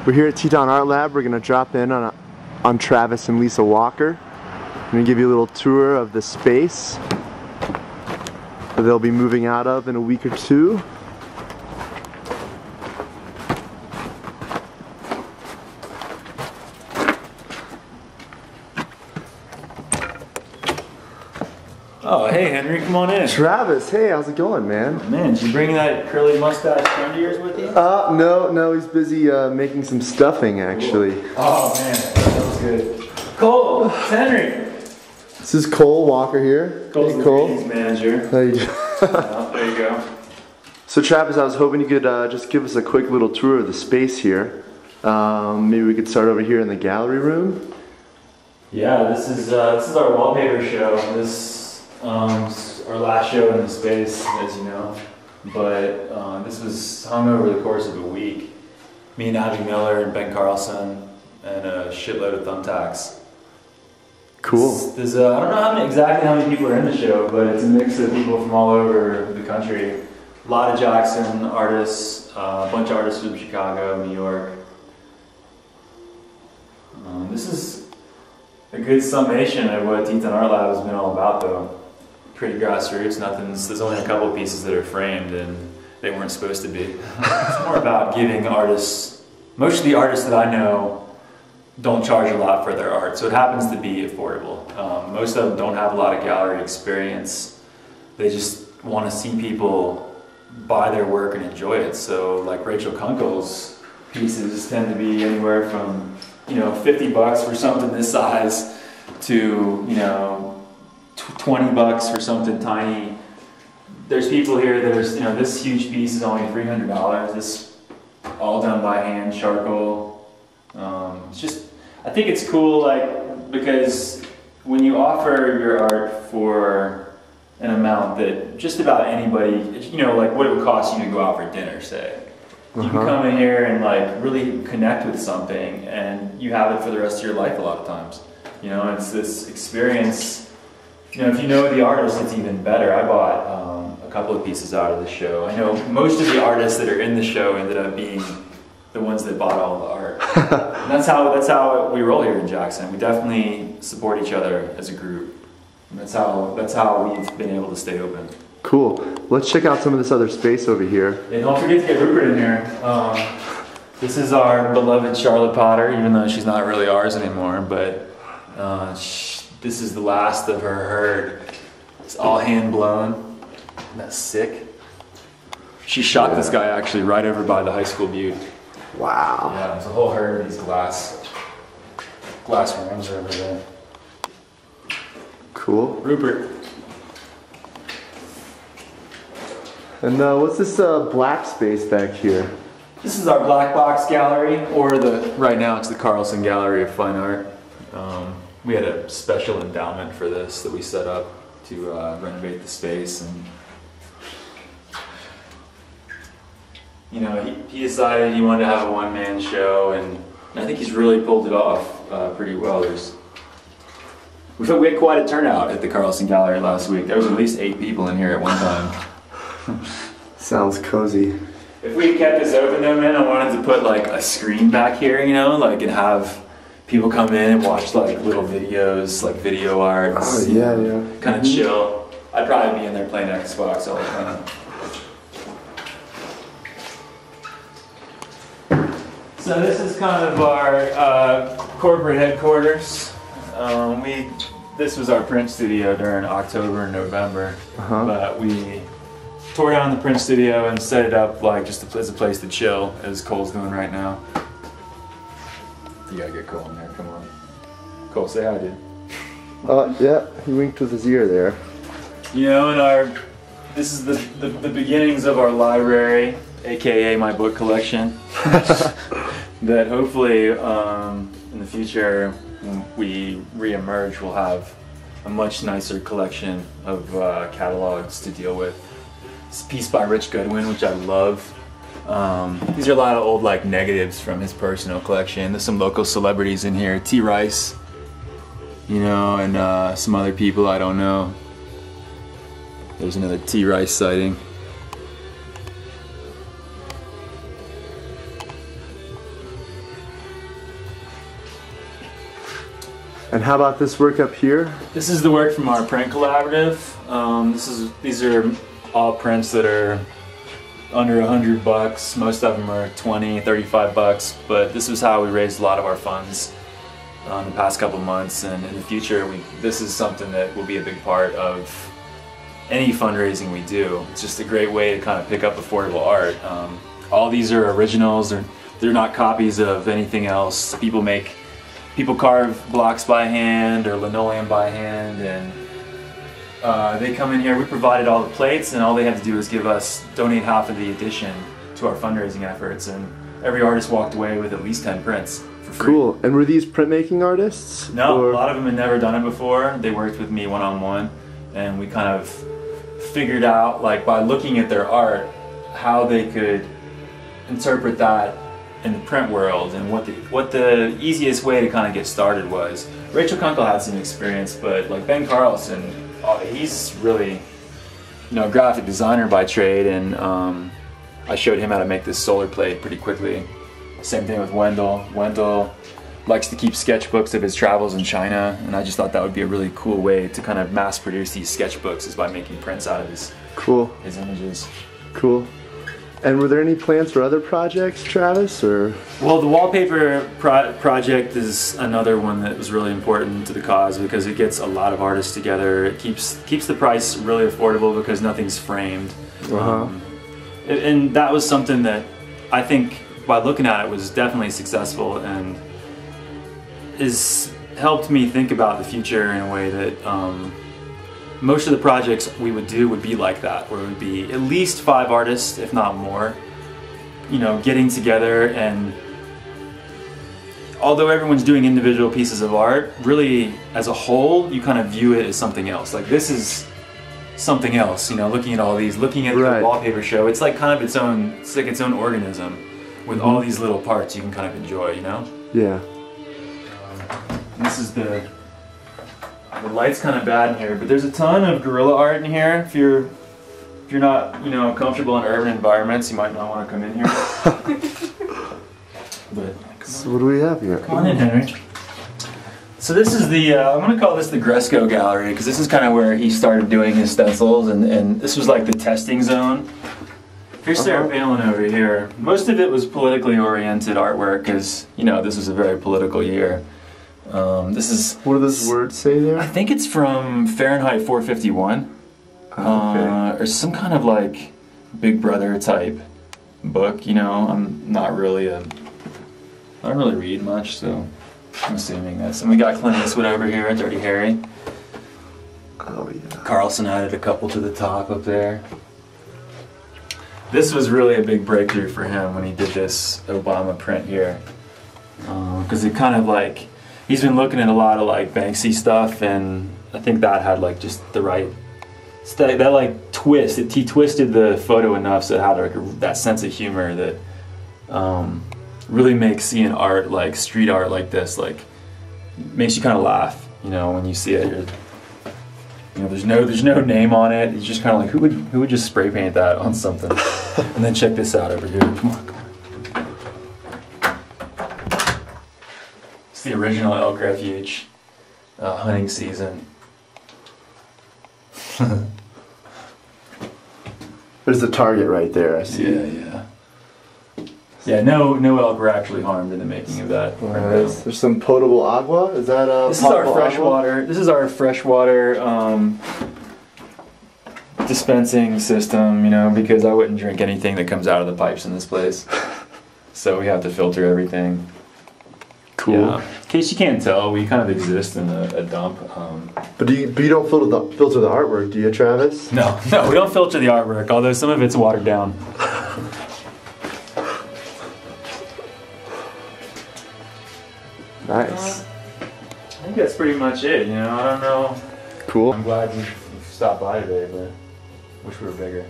We're here at Teton Artlab. We're going to drop in on Travis and Lisa Walker. I'm going to give you a little tour of the space that they'll be moving out of in a week or two. Oh, hey Henry, come on in. Travis, hey, how's it going, man? Man, did you bring that curly mustache friend of yours with you? No, he's busy making some stuffing, actually. Cool. Oh man, that was good. Cole, it's Henry. This is Cole Walker here. Cole's hey, Cole. the manager. How you doing? There you go. So Travis, I was hoping you could just give us a quick little tour of the space here. Maybe we could start over here in the gallery room. Yeah, this is our wallpaper show. This our last show in the space, as you know. But this was hung over the course of a week. Me and Abby Miller and Ben Carlson and a shitload of thumbtacks. Cool. There's I don't know exactly how many people are in the show, but it's a mix of people from all over the country. A lot of Jackson artists, a bunch of artists from Chicago, New York. This is a good summation of what Teton Artlab has been all about, though. Pretty grassroots. There's only a couple of pieces that are framed, and they weren't supposed to be. It's more about giving artists. Most of the artists that I know don't charge a lot for their art, so it happens to be affordable. Most of them don't have a lot of gallery experience. They just want to see people buy their work and enjoy it. So, like Rachel Kunkel's pieces tend to be anywhere from, you know, $50 for something this size to, you know, $20 for something tiny. There's people here. There's, you know, this huge piece is only $300. This all done by hand, charcoal. It's just, I think it's cool, like, because when you offer your art for an amount that just about anybody, you know, like what it would cost you to go out for dinner, say. You can come in here and like really connect with something, and you have it for the rest of your life a lot of times. You know, it's this experience. You know, if you know the artist, it's even better. I bought a couple of pieces out of the show. I know most of the artists that are in the show ended up being the ones that bought all the art. And that's how we roll here in Jackson. We definitely support each other as a group. And that's how we've been able to stay open. Cool. Let's check out some of this other space over here. And don't forget to get Rupert in here. This is our beloved Charlotte Potter, even though she's not really ours anymore. But this is the last of her herd. It's all hand blown. Isn't that sick? She shot this guy actually right over by the high school butte. Wow. Yeah, there's a whole herd of these glass rams over there. Cool. Rupert. And what's this black space back here? This is our black box gallery, or right now it's the Carlson Gallery of Fine Art. We had a special endowment for this that we set up to renovate the space, and you know, he decided he wanted to have a one-man show, and I think he's really pulled it off pretty well. We had quite a turnout at the Carlson Gallery last week. There was at least 8 people in here at one time. Sounds cozy. If we kept this open though, man, I wanted to put like a screen back here, you know, like, and have people come in and watch like little videos, like video art. Oh yeah, yeah. Kind of chill. I'd probably be in there playing Xbox all the time. So this is kind of our corporate headquarters. This was our print studio during October and November, but we tore down the print studio and set it up like just as a place to chill, as Cole's doing right now. You gotta get Cole in there, come on. Cole, say hi, dude. Yeah, he winked with his ear there. You know, and this is the beginnings of our library, aka my book collection. That hopefully in the future, when we re-emerge, we'll have a much nicer collection of catalogs to deal with. It's a piece by Rich Goodwin, which I love. These are a lot of old like negatives from his personal collection. There's some local celebrities in here. T. Rice, you know, and some other people I don't know. There's another T. Rice sighting. And how about this work up here? This is the work from our print collaborative. These are all prints that are under $100. Most of them are 20, 35 bucks. But this is how we raised a lot of our funds the past couple months, and in the future, this is something that will be a big part of any fundraising we do. It's just a great way to kind of pick up affordable art. All these are originals. They're not copies of anything else. People carve blocks by hand or linoleum by hand, and they come in here. We provided all the plates, and all they had to do is donate half of the edition to our fundraising efforts, and every artist walked away with at least 10 prints for free. Cool. And were these printmaking artists? No, a lot of them had never done it before. They worked with me one-on-one, and we kind of figured out, like, by looking at their art, how they could interpret that in the print world, and what the easiest way to kind of get started was. Rachel Kunkel had some experience, but like Ben Carlson, he's really, a graphic designer by trade, and I showed him how to make this solar plate pretty quickly. Same thing with Wendell. Wendell likes to keep sketchbooks of his travels in China, and I just thought that would be a really cool way to kind of mass produce these sketchbooks, is by making prints out of his images. Cool. And were there any plans for other projects, Travis, or? Well, the wallpaper project is another one that was really important to the cause, because it gets a lot of artists together. It keeps the price really affordable because nothing's framed. And that was something that I think, by looking at it, was definitely successful, and has helped me think about the future in a way that most of the projects we would do would be like that, where it would be at least 5 artists, if not more, getting together. And although everyone's doing individual pieces of art, really as a whole, you kind of view it as something else. Like, this is something else, looking at all these, looking at the wallpaper show, it's like kind of its own organism with all these little parts you can kind of enjoy, Yeah. And this is the light's kind of bad in here, but there's a ton of guerrilla art in here. If you're not, comfortable in urban environments, you might not want to come in here. But so what do we have here? Come on in, Henry. So this is I'm going to call this the Gresco Gallery, because this is kind of where he started doing his stencils, and this was like the testing zone. Here's Sarah Palin over here. Most of it was politically oriented artwork, because, this was a very political year. This is... What do those words say there? I think it's from Fahrenheit 451. Or some kind of like Big Brother type book, I'm not really I don't really read much, so I'm assuming this. And we got Clint Eastwood over here, Dirty Harry. Oh yeah. Carlson added a couple to the top up there. This was really a big breakthrough for him when he did this Obama print here. Because it kind of like, he's been looking at a lot of like Banksy stuff, and I think that had like just the right, that like twist. He twisted the photo enough so it had like that sense of humor that really makes seeing art, like street art like this, like makes you kind of laugh, when you see it. There's no name on it. It's just kind of like, who would just spray paint that on something? And then check this out over here. Come on. It's the original Elk Refuge hunting season. There's the target right there, I see. Yeah, no elk were actually harmed in the making of that. There's some potable agua. Is that this is our freshwater. This is our freshwater dispensing system. Because I wouldn't drink anything that comes out of the pipes in this place, so we have to filter everything. Cool. Yeah. In case you can't tell, we kind of exist in a dump. But you don't filter the artwork, do you, Travis? No, we don't filter the artwork. Although some of it's watered down. Nice. I think that's pretty much it, I don't know. Cool. I'm glad you stopped by today, but wish we were bigger.